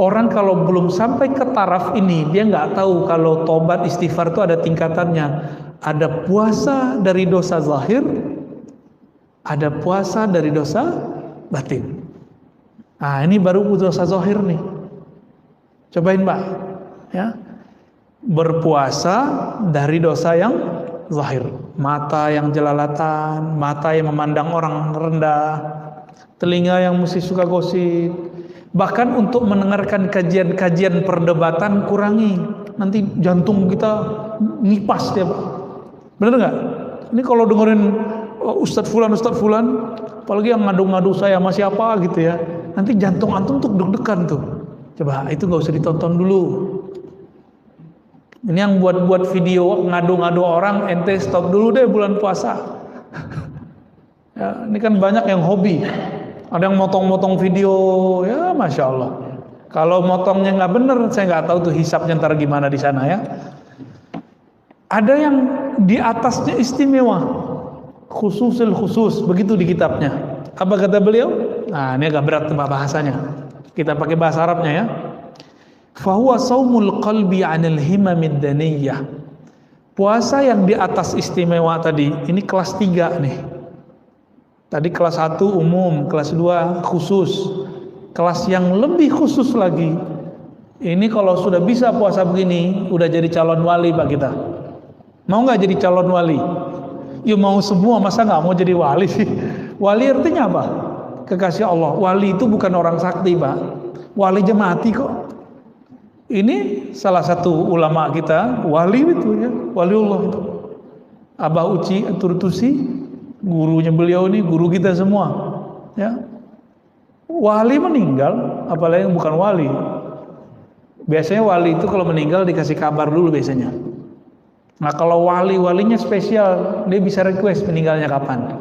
Orang kalau belum sampai ke taraf ini, dia nggak tahu kalau tobat istighfar itu ada tingkatannya. Ada puasa dari dosa zahir, ada puasa dari dosa batin. Ini baru dosa zahir nih. Cobain Pak, ya. Berpuasa dari dosa yang zahir. Mata yang jelalatan, mata yang memandang orang rendah, telinga yang mesti suka gosip, Bahkan untuk mendengarkan kajian-kajian perdebatan kurangi. Nanti jantung kita nipas dia, Pak. Bener nggak? Ini kalau dengerin Ustadz Fulan, apalagi yang ngadu-ngadu saya sama siapa gitu ya, nanti jantung antum tuh deg-degan tuh. Coba itu nggak usah ditonton dulu. Ini yang buat video ngadu-ngadu orang, ente stop dulu deh bulan puasa. Ya, ini kan banyak yang hobi. Ada yang motong-motong video, ya masya Allah. Kalau motongnya nggak bener, saya nggak tahu tuh hisapnya ntar gimana di sana ya. Ada yang di atasnya istimewa, khususil khusus, begitu di kitabnya. Apa kata beliau? Nah ini agak berat bahasanya. Kita pakai bahasa Arabnya ya. Fahuwa saumul qalbi anil himamid daniyah. Puasa yang di atas istimewa tadi, ini kelas 3 nih. Tadi kelas 1 umum, kelas 2 khusus. Kelas yang lebih khusus lagi, ini kalau sudah bisa puasa begini, udah jadi calon wali Pak kita. Mau nggak jadi calon wali? Ya mau semua, masa nggak mau jadi wali sih? Wali artinya apa? Kekasih Allah. Wali itu bukan orang sakti Pak. Wali aja mati kok. Ini salah satu ulama kita, wali itu ya, waliullah itu. Abah Uci Turtusi, gurunya beliau ini, guru kita semua. Ya. Wali meninggal, apalagi yang bukan wali. Biasanya wali itu kalau meninggal dikasih kabar dulu biasanya. Nah kalau walinya spesial, dia bisa request meninggalnya kapan.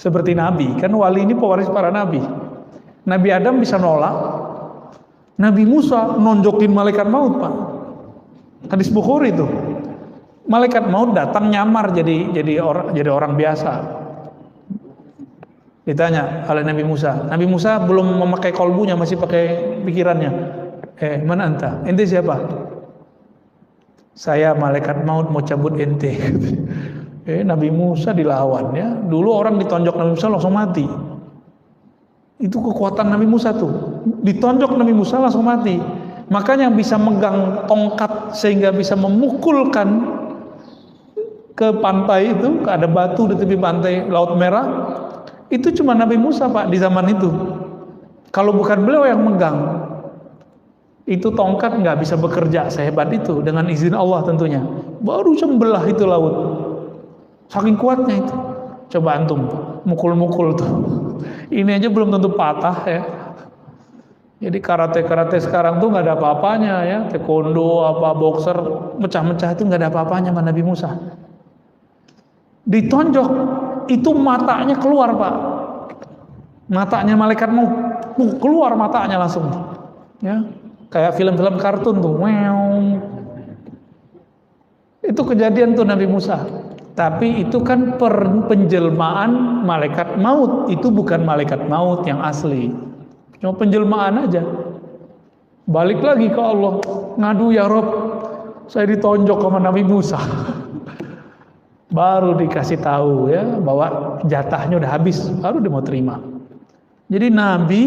Seperti Nabi, kan wali ini pewaris para Nabi. Nabi Adam bisa nolak, Nabi Musa nonjokin malaikat maut Pak. Hadis Bukhari itu. Malaikat maut datang nyamar jadi orang biasa. Ditanya oleh Nabi Musa. Nabi Musa belum memakai kolbunya, masih pakai pikirannya. Mana anta? Ente siapa? Saya malaikat maut mau cabut ente. Nabi Musa dilawan ya. Dulu orang ditonjok Nabi Musa langsung mati. Itu kekuatan Nabi Musa tuh. Ditonjok Nabi Musa langsung mati. Makanya yang bisa megang tongkat sehingga bisa memukulkan ke pantai itu, ada batu di tepi pantai Laut Merah, itu cuma Nabi Musa Pak di zaman itu. Kalau bukan beliau yang megang, itu tongkat nggak bisa bekerja sehebat itu dengan izin Allah tentunya. Baru sembelah itu laut. Saking kuatnya itu. Coba antum mukul-mukul tuh. Ini aja belum tentu patah ya. Jadi karate sekarang tuh nggak ada apa-apanya ya. Taekwondo apa boxer mecah-mecah itu nggak ada apa-apanya sama Nabi Musa. Ditonjok itu matanya keluar Pak. Matanya malaikat mau keluar matanya langsung. Ya. Kayak film-film kartun tuh. Itu kejadian tuh Nabi Musa. Tapi itu kan penjelmaan malaikat maut. Itu bukan malaikat maut yang asli. Cuma penjelmaan aja. Balik lagi ke Allah. Ngadu ya Rob, saya ditonjok sama Nabi Musa. Baru dikasih tahu ya bahwa jatahnya udah habis. Baru dia mau terima. Jadi Nabi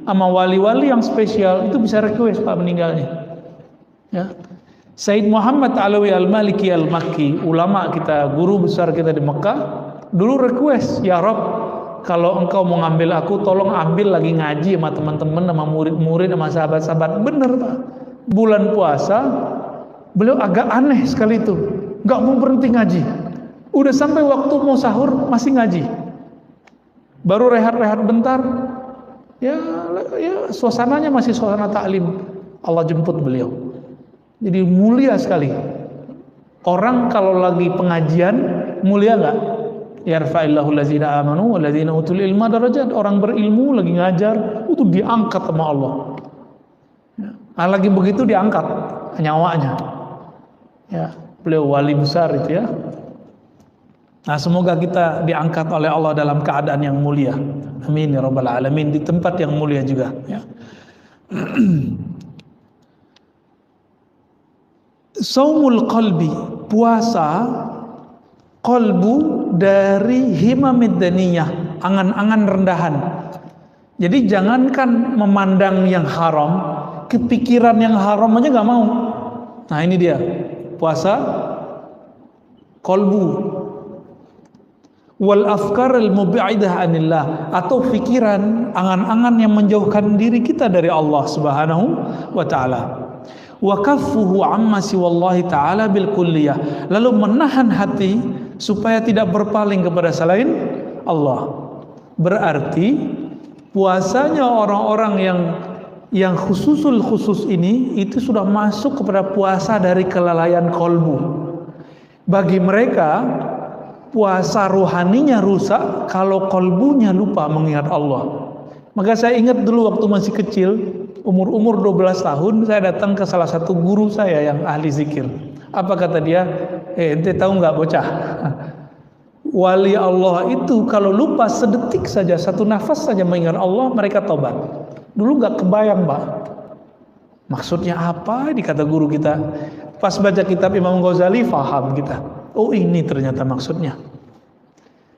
sama wali-wali yang spesial itu bisa request Pak meninggalnya. Ya. Said Muhammad Alawi Al-Maliki Al-Makki, ulama kita, guru besar kita di Mekah, dulu request, ya Rob, kalau engkau mau ngambil aku, tolong ambil lagi ngaji sama teman-teman, sama murid-murid, sama sahabat-sahabat. Bener Pak, bulan puasa, beliau agak aneh sekali itu, nggak mau berhenti ngaji. Udah sampai waktu mau sahur, masih ngaji. Baru rehat-rehat bentar, ya suasananya masih suasana taklim. Allah jemput beliau. Jadi mulia sekali. Orang kalau lagi pengajian mulia nggak? Yarfa'illahu allazina amanu wallazina utul ilma darajat. Orang berilmu lagi ngajar itu diangkat sama Allah. Nah, lagi begitu diangkat nyawanya. Ya, beliau wali besar itu ya. Nah, semoga kita diangkat oleh Allah dalam keadaan yang mulia. Amin ya rabbal alamin, di tempat yang mulia juga ya. Saumul qalbi, puasa qalbu dari himamid daniyah, angan-angan rendahan. Jadi jangankan memandang yang haram, kepikiran yang haram aja nggak mau. Nah ini dia puasa qalbu. wal afkar al mubi'idah anillah, atau pikiran, angan-angan yang menjauhkan diri kita dari Allah Subhanahu wa taala. Wa kaffuhu amma siwallahi taala bil kulliyah, lalu menahan hati supaya tidak berpaling kepada selain Allah. Berarti puasanya orang-orang yang khusus ini itu sudah masuk kepada puasa dari kelalaian kolbu. Bagi mereka puasa rohaninya rusak kalau kolbunya lupa mengingat Allah. Maka saya ingat dulu waktu masih kecil, umur 12 tahun, saya datang ke salah satu guru saya yang ahli zikir. Apa kata dia? Ente tahu nggak bocah? Wali Allah itu kalau lupa sedetik saja, satu nafas saja mengingat Allah, mereka tobat. Dulu nggak kebayang, Pak. Maksudnya apa? Dikata guru kita. Pas baca kitab Imam Ghazali, faham kita. Oh, ini ternyata maksudnya.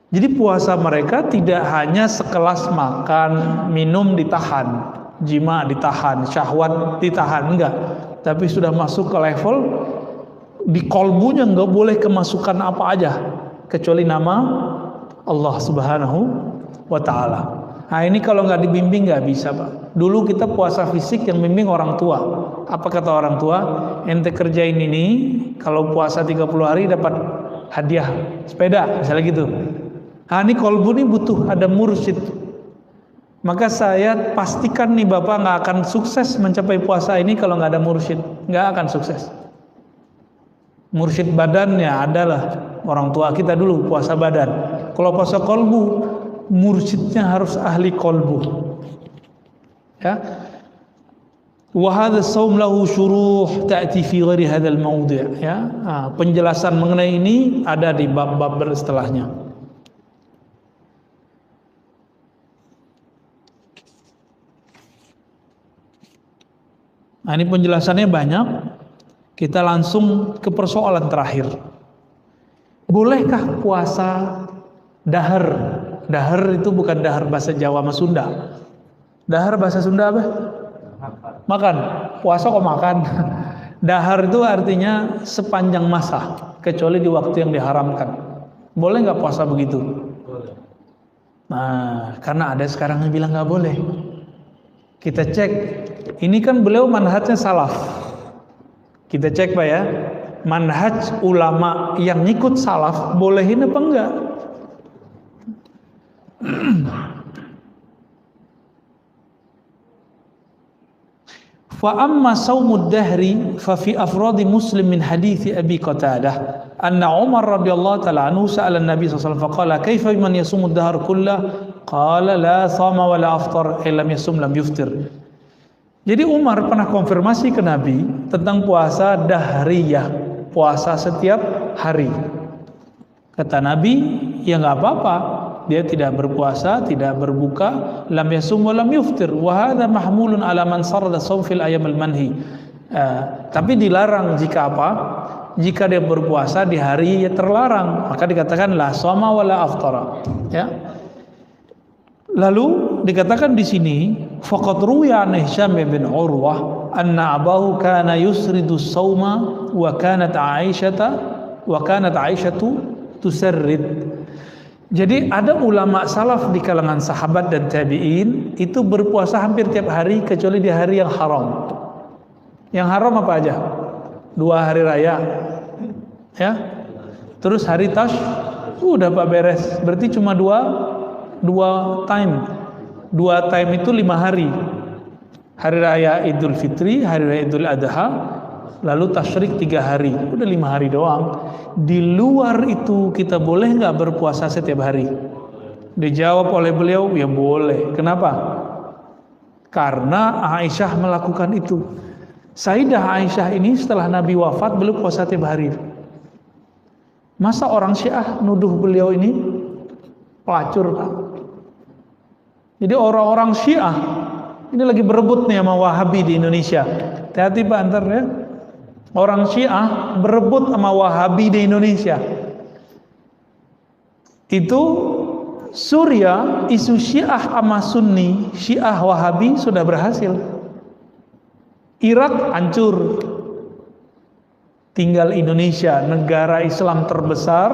Jadi puasa mereka tidak hanya sekelas makan, minum ditahan, jima ditahan, syahwat ditahan, enggak. Tapi sudah masuk ke level di kolbunya enggak boleh kemasukan apa aja kecuali nama Allah Subhanahu wa taala. Nah, ini kalau nggak dibimbing nggak bisa, Pak. Dulu kita puasa fisik yang bimbing orang tua. Apa kata orang tua? Ente kerjain ini, kalau puasa 30 hari dapat hadiah sepeda, misalnya gitu. Nah, ini kolbu ini butuh ada mursyid. Maka saya pastikan nih Bapak nggak akan sukses mencapai puasa ini kalau nggak ada mursyid. Nggak akan sukses. Mursyid badannya adalah orang tua kita dulu puasa badan. Kalau puasa kolbu, mursyidnya harus ahli kolbu. Ya. Wa hadha shaum lahu syuruh ta'ti fi ghairi hadzal mawdi', ya. Penjelasan mengenai ini ada di bab-bab setelahnya. Nah, ini penjelasannya banyak. Kita langsung ke persoalan terakhir. Bolehkah puasa dahar? Dahar itu bukan dahar bahasa Jawa sama Sunda. Dahar bahasa Sunda apa? Makan. Puasa kok makan. Dahar itu artinya sepanjang masa, kecuali di waktu yang diharamkan. Boleh nggak puasa begitu? Boleh. Nah, karena ada sekarang yang bilang nggak boleh. Kita cek. Ini kan beliau manhajnya salaf. Kita cek Pak ya. Manhaj ulama yang ngikut salaf bolehin apa enggak? Fa amma saumud dahri fa fi afradi Muslim min hadits Abi Qatadah anna Umar radhiyallahu ta'ala anhu sa'ala an-nabi sallallahu alaihi wasallam faqala kaifa man yasumud dahr kullah qala la sama wa la aftar illam yasum lam yuftir. Jadi Umar pernah konfirmasi ke Nabi tentang puasa dahriyah, puasa setiap hari. Kata Nabi, ya nggak apa-apa, dia tidak berpuasa, tidak berbuka, lam yasum wa lam yuftir. Wa hadha mahmulun ala man sarada shaum fil ayyam al-manhi. Tapi dilarang jika apa? Jika dia berpuasa di hari yang terlarang, maka dikatakan la shoma wa la aftara. Ya. Lalu dikatakan di sini, faqad ruwiya an Hisham bin Urwah anna abahu kana yusridu shauma wa kanat Aisyatu tusarrid. Jadi ada ulama salaf di kalangan sahabat dan tabi'in itu berpuasa hampir tiap hari kecuali di hari yang haram. Yang haram apa aja? 2 hari raya. Ya. Terus hari tash udah Pak beres. Berarti cuma dua time. 2 time itu 5 hari. Hari raya Idul Fitri, hari raya Idul Adha, lalu tasyrik 3 hari. Udah 5 hari doang. Di luar itu kita boleh nggak berpuasa setiap hari? Dijawab oleh beliau, ya boleh. Kenapa? Karena Aisyah melakukan itu. Sayyidah Aisyah ini setelah Nabi wafat beliau puasa tiap hari. Masa orang Syiah nuduh beliau ini pelacur, Pak? Jadi orang-orang Syiah ini lagi berebut nih sama Wahabi di Indonesia. Hati-hati Pak antar ya. Orang Syiah berebut sama Wahabi di Indonesia. Itu Suriah, isu Syiah sama Sunni, Syiah Wahabi sudah berhasil. Irak hancur. tinggal Indonesia, negara Islam terbesar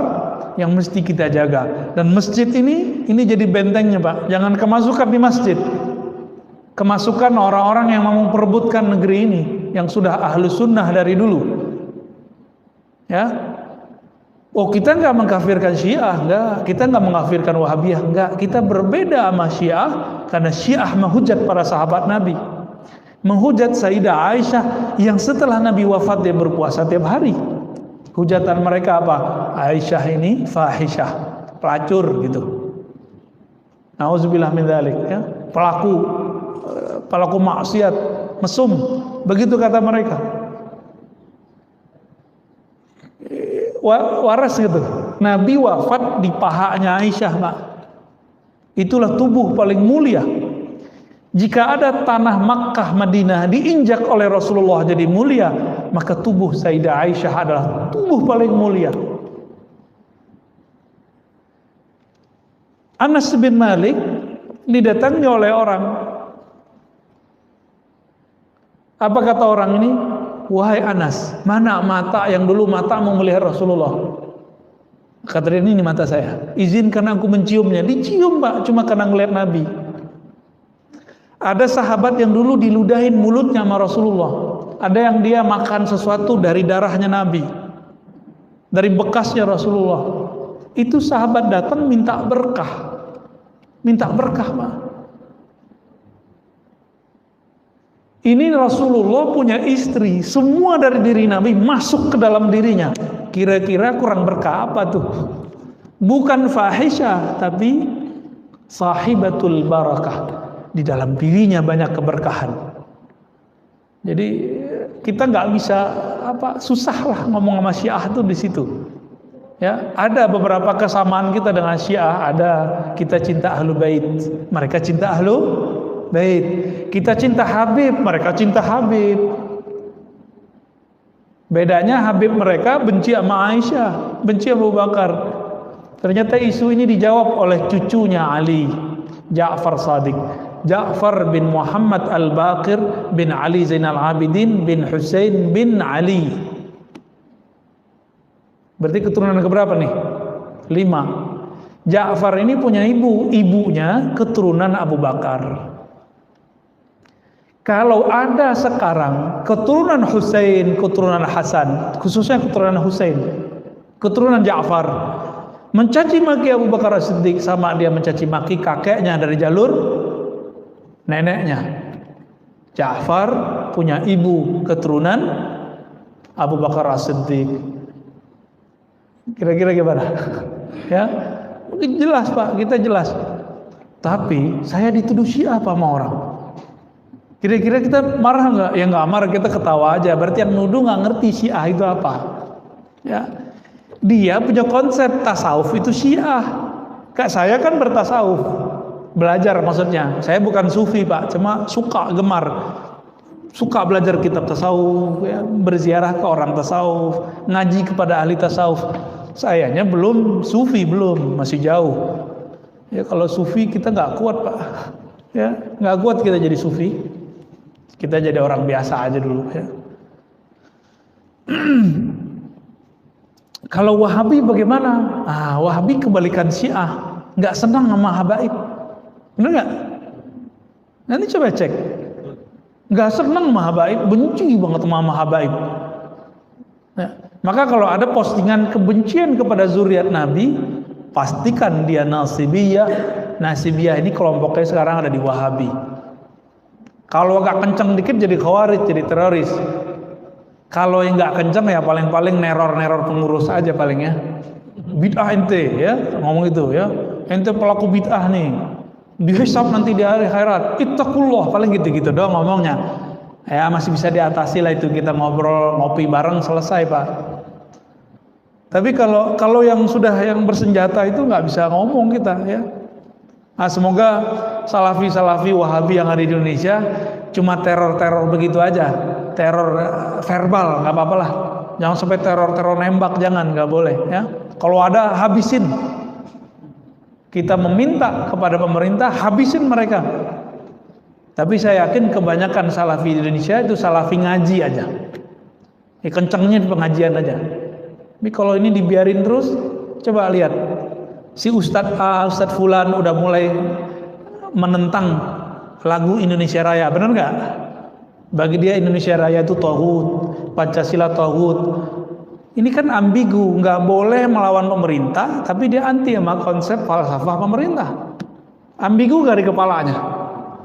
yang mesti kita jaga. Dan masjid ini jadi bentengnya, Pak. Jangan kemasukan di masjid. Kemasukan orang-orang yang mau memperebutkan negeri ini, yang sudah ahlu sunnah dari dulu. Ya, oh kita nggak mengkafirkan Syiah, nggak. Kita nggak mengkafirkan Wahabiyah, nggak. Kita berbeda sama Syiah karena Syiah menghujat para sahabat Nabi, menghujat Sayyidah Aisyah yang setelah Nabi wafat dia berpuasa tiap hari. Hujatan mereka apa? Aisyah ini fahisyah, pelacur gitu. Nauzubillah min dzalik, ya. Pelaku maksiat, mesum, begitu kata mereka. Waras gitu. Nabi wafat di pahanya Aisyah, Pak. Itulah tubuh paling mulia. Jika ada tanah Makkah, Madinah diinjak oleh Rasulullah jadi mulia, maka tubuh Sayyidah Aisyah adalah tubuh paling mulia. Anas bin Malik didatangi oleh orang. Apa kata orang ini? Wahai Anas, mana mata yang dulu matamu melihat Rasulullah? Kata dia, ini mata saya. Izinkan aku menciumnya. Dicium, Pak, cuma karena ngelihat Nabi. Ada sahabat yang dulu diludahin mulutnya sama Rasulullah. Ada yang dia makan sesuatu dari darahnya Nabi, dari bekasnya Rasulullah. Itu sahabat datang minta berkah. Minta berkah, Pak. Ini Rasulullah punya istri, semua dari diri Nabi masuk ke dalam dirinya. Kira-kira kurang berkah apa tuh? Bukan fahisyah, tapi sahibatul barakah. Di dalam dirinya banyak keberkahan. Jadi kita nggak bisa susah lah ngomong sama Syiah tuh di situ. Ya, ada beberapa kesamaan kita dengan Syiah. Ada kita cinta Ahlul Bait, mereka cinta Ahlul Bait. Kita cinta Habib, mereka cinta Habib. Bedanya Habib mereka benci sama Aisyah, benci Abu Bakar. Ternyata isu ini dijawab oleh cucunya Ali, Ja'far Shadiq. Ja'far bin Muhammad Al-Baqir bin Ali Zainal Abidin bin Husain bin Ali. Berarti keturunan keberapa nih? 5. Ja'far ini punya ibunya keturunan Abu Bakar. Kalau ada sekarang keturunan Husain, keturunan Hasan, khususnya keturunan Husain, keturunan Ja'far, mencaci maki Abu Bakar As-Siddiq sama dia mencaci maki kakeknya dari jalur neneknya. Ja'far punya ibu keturunan Abu Bakar As-Siddiq. Kira-kira gimana? Ya, mungkin jelas, Pak, kita jelas. Tapi saya dituduh Syiah apa sama orang? Kira-kira kita marah nggak? Ya nggak marah, kita ketawa aja. Berarti yang nuduh nggak ngerti Syiah itu apa. Ya, dia punya konsep tasawuf itu Syiah. Kayak saya kan bertasawuf, belajar maksudnya. Saya bukan sufi, Pak, cuma gemar, suka belajar kitab tasawuf, ya, berziarah ke orang tasawuf, ngaji kepada ahli tasawuf. Sayanya belum sufi, belum, masih jauh. Ya kalau sufi kita nggak kuat, Pak. Ya nggak kuat kita jadi sufi. Kita jadi orang biasa aja dulu, ya. Kalau Wahabi bagaimana? Wahabi kebalikan Syiah, nggak senang sama habaib, benar nggak? Nanti coba cek, nggak senang sama habaib, benci banget sama habaib. Ya. Maka kalau ada postingan kebencian kepada zuriat Nabi, pastikan dia nasibiyah. Nasibiyah ini kelompoknya sekarang ada di Wahabi. Kalau agak kenceng dikit jadi khawarij, jadi teroris. Kalau yang nggak kenceng ya paling-paling neror pengurus aja palingnya. Bid'ah ente, ya ngomong itu, ya ente pelaku bid'ah nih, dihisab nanti di hari akhirat, ittaqullah, paling gitu-gitu doang ngomongnya. Ya masih bisa diatasi lah itu, kita ngobrol ngopi bareng selesai, Pak. Tapi kalau yang sudah yang bersenjata itu nggak bisa ngomong kita, ya. Nah, semoga salafi Wahabi yang ada di Indonesia cuma teror begitu aja, teror verbal nggak apa-apa lah, jangan sampai teror nembak, jangan, nggak boleh, ya. Kalau ada habisin, kita meminta kepada pemerintah habisin mereka. Tapi saya yakin kebanyakan salafi di Indonesia itu salafi ngaji aja, Kencengnya di pengajian aja. Tapi kalau ini dibiarin terus, coba lihat. Si Ustadz A, Ustadz Fulan udah mulai menentang lagu Indonesia Raya, benar nggak? Bagi dia Indonesia Raya itu tauhid, Pancasila tauhid. Ini kan ambigu, nggak boleh melawan pemerintah, tapi dia anti sama konsep falsafah pemerintah. Ambigu dari kepalanya,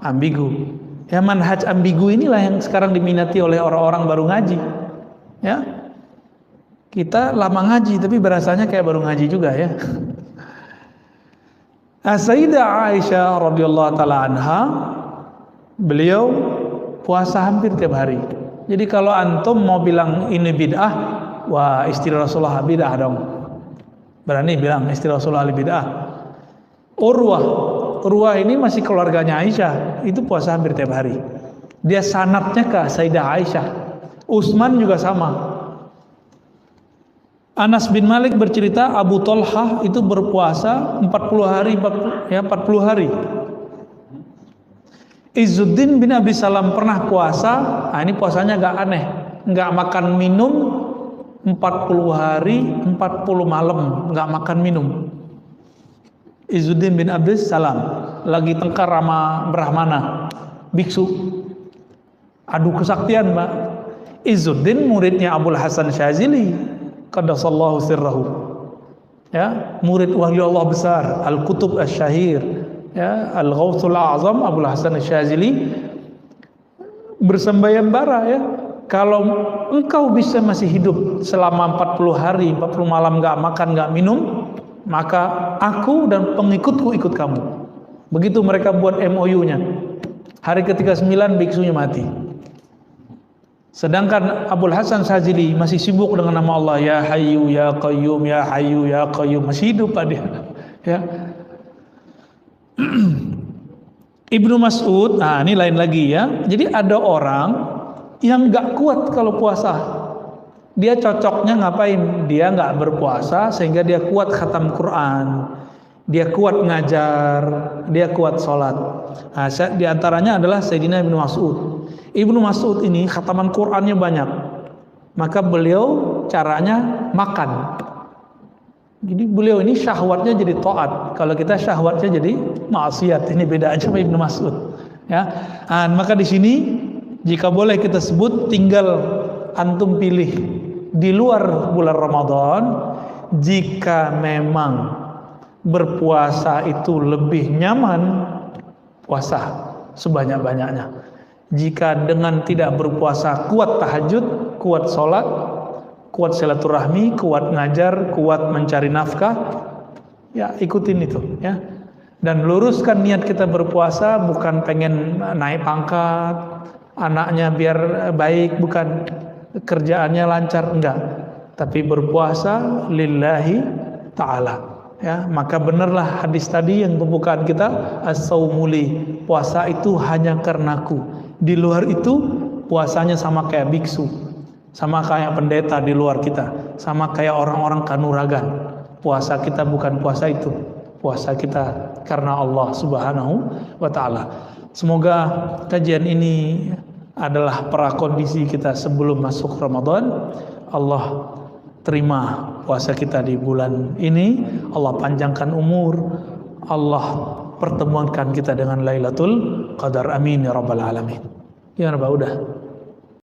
ambigu. Ya manhaj ambigu inilah yang sekarang diminati oleh orang-orang baru ngaji. Ya, kita lama ngaji, tapi berasanya kayak baru ngaji juga ya. Sayyidah Aisyah radhiyallahu taala anha, beliau puasa hampir tiap hari. Jadi kalau antum mau bilang ini bid'ah, wah istri Rasulullah bid'ah dong. Berani bilang istri Rasulullah bid'ah. Urwah ini masih keluarganya Aisyah, itu puasa hampir tiap hari. Dia sanadnya ke Sayyidah Aisyah. Utsman juga sama. Anas bin Malik bercerita Abu Thalhah itu berpuasa 40 hari. Izzuddin bin Abi Salam pernah puasa, nah ini puasanya agak aneh, nggak makan minum 40 hari 40 malam, nggak makan minum. Izzuddin bin Abi Salam lagi tengkar sama Brahmana, biksu, adu kesaktian Mbak. Izzuddin muridnya Abul Hasan Syazili, qaddasallahu sirrahu, ya, murid wali Allah besar, Al-Kutub Asy-Syahir, ya, Al-Ghawthul A'zam Abul Hasan Syazili bersembayang bara, ya, kalau engkau bisa masih hidup selama 40 hari 40 malam nggak makan nggak minum, maka aku dan pengikutku ikut kamu. Begitu mereka buat MOU-nya. Hari ke-39 biksunya mati. Sedangkan Abul Hasan Syazili masih sibuk dengan nama Allah, ya Hayyu ya Qayyum, ya Hayyu ya Qayyum, masih hidup Pak dia. Ya. Ibnu Mas'ud, nah ini lain lagi ya. Jadi ada orang yang nggak kuat kalau puasa. Dia cocoknya ngapain? Dia nggak berpuasa sehingga dia kuat khatam Quran, dia kuat ngajar, dia kuat sholat. Nah, di antaranya adalah Sayyidina Ibnu Mas'ud. Ibnu Mas'ud ini khataman Qurannya banyak, maka beliau caranya makan. Jadi beliau ini syahwatnya jadi taat, kalau kita syahwatnya jadi maksiat. Ini beda aja sama Ibnu Mas'ud. Ya, nah, maka di sini jika boleh kita sebut, tinggal antum pilih di luar bulan Ramadan. Jika memang berpuasa itu lebih nyaman, puasa sebanyak-banyaknya. Jika dengan tidak berpuasa kuat tahajud, kuat sholat, kuat silaturahmi, kuat ngajar, kuat mencari nafkah, ya ikutin itu ya. Dan luruskan niat kita berpuasa bukan pengen naik pangkat, anaknya biar baik, bukan, kerjaannya lancar, enggak, tapi berpuasa lillahi ta'ala. Ya, maka benarlah hadis tadi yang pembukaan kita, as-saumuli, puasa itu hanya karenaku. Di luar itu puasanya sama kayak biksu, sama kayak pendeta di luar kita, sama kayak orang-orang kanuragan. Puasa kita bukan puasa itu, puasa kita karena Allah Subhanahu wa ta'ala. Semoga kajian ini adalah prakondisi kita sebelum masuk Ramadan. Allah terima puasa kita di bulan ini, Allah panjangkan umur, Allah pertemuankan kita dengan Lailatul Qadar, amin ya rabbal alamin. Ya Rabbah, udah.